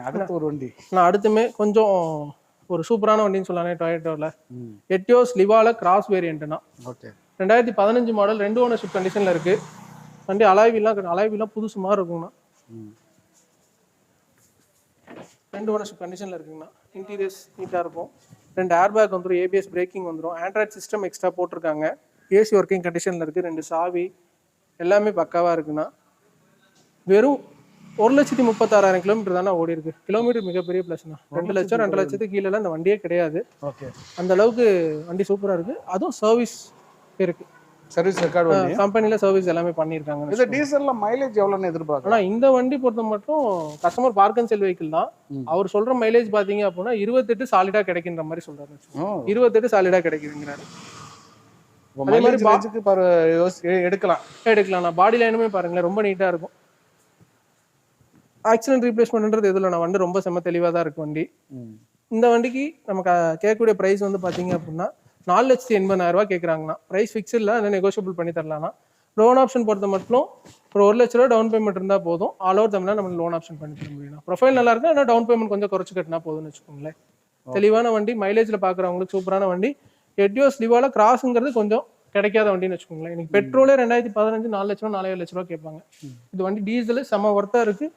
அடுத்து ஒரு வண்டி நான் அடுத்துமே கொஞ்சம் ஒரு சூப்பரான வண்டின்னு சொல்லலாம் டொயோட்டோவில் எட்டியோஸ் லிவால கிராஸ் வேரியன்ட்னா. ஓகே. 2015 மாடல், 2 ஓனர்ஷிப் கண்டிஷனில் இருக்கு. வண்டி அலாய்வீலாம் புதுசு மாதிரி இருக்குங்கண்ணா. 2 ஓனர்ஷிப் கண்டிஷனில் இருக்குங்கண்ணா. இன்டீரியர்ஸ் நீட்டாக இருக்கும். 2 ஏர் பேக் வந்துடும், ஏபிஎஸ் பிரேக்கிங் வந்துடும், ஆண்ட்ராய்ட் சிஸ்டம் எக்ஸ்ட்ரா போட்டிருக்காங்க, ஏசி ஒர்க்கிங் கண்டிஷனில் இருக்குது, 2 சாவி எல்லாமே பக்காவாக இருக்குண்ணா. வெறும் 1,36,000 கிலோமீட்டர் தானே ஓடி இருக்கு. கிலோமீட்டர் மிகப்பெரிய பிளஸ்ண்ணா. 2 லட்சம் 2 லட்சத்துக்கு கீழே அந்த வண்டியே கிடையாது. ஓகே. அந்த அளவுக்கு வண்டி சூப்பராக இருக்கு. அதுவும் சர்வீஸ் இருக்கு, சர்வீஸ் ரெக்கார்டு வண்டி. கம்பெனில சர்வீஸ் எல்லாமே பண்ணியிருக்காங்க. இது டீசல்ல மைலேஜ் எவ்வளோன்னு எதிர்பார்க்கலாம்? ஆனால் இந்த வண்டி பொறுத்த மட்டும் customer park and sell vehicle தான். அவர் சொல்ற மைலேஜ் பார்த்தீங்க அப்படின்னா 28 சாலிடா கிடைக்கின்ற மாதிரி சொல்றாரு. 28 சாலிடா கிடைக்குதுங்கிறாரு. அதே மாதிரி எடுக்கலாம். பாடி லைனுமே பாருங்களேன், ரொம்ப நீட்டா இருக்கும். ஆக்சிடென்ட் ரீப்ளேஸ்மெண்ட்ன்றது எதுல நான் வண்டி ரொம்ப செம்ம தெளிவாக தான் இருக்கு வண்டி. இந்த வண்டிக்கு நமக்கு கேட்கக்கூடிய ப்ரைஸ் வந்து பார்த்தீங்க அப்படின்னா 4,80,000 ரூபா கேட்குறாங்கண்ணா. ப்ரைஸ் ஃபிக்ஸ் இல்லை, அதை நெகோஷியபிள் பண்ணி தரலாம்னா. லோன் ஆப்ஷன் பொறுத்த மட்டும் ஒரு 1 லட்ச ரூபா டவுன் பேமெண்ட் இருந்தால் போதும். ஆல் ஓவர் தமிழ்நாடு நம்ம லோன் ஆப்ஷன் பண்ணி தர முடியும். ப்ரொஃபைல் நல்லா இருக்கு, ஆனால் டவுன் பேமெண்ட் கொஞ்சம் குறைச்சு கட்டினா போதும்னு வச்சுக்கோங்களேன். தெளிவான வண்டி, மைலேஜில் பார்க்குறவங்களுக்கு சூப்பரான வண்டி. எட்டியோஸ் லிவால கிராஸுங்கிறது கொஞ்சம் கிடைக்காத வண்டின்னு வச்சுக்கோங்களேன். இன்னைக்கு பெட்ரோலே 2015 4 லட்ச ரூபா 4,7 லட்ச ரூபா கேட்பாங்க. இது வண்டி டீசல் செம்ம ஒர்த்தா இருக்கு.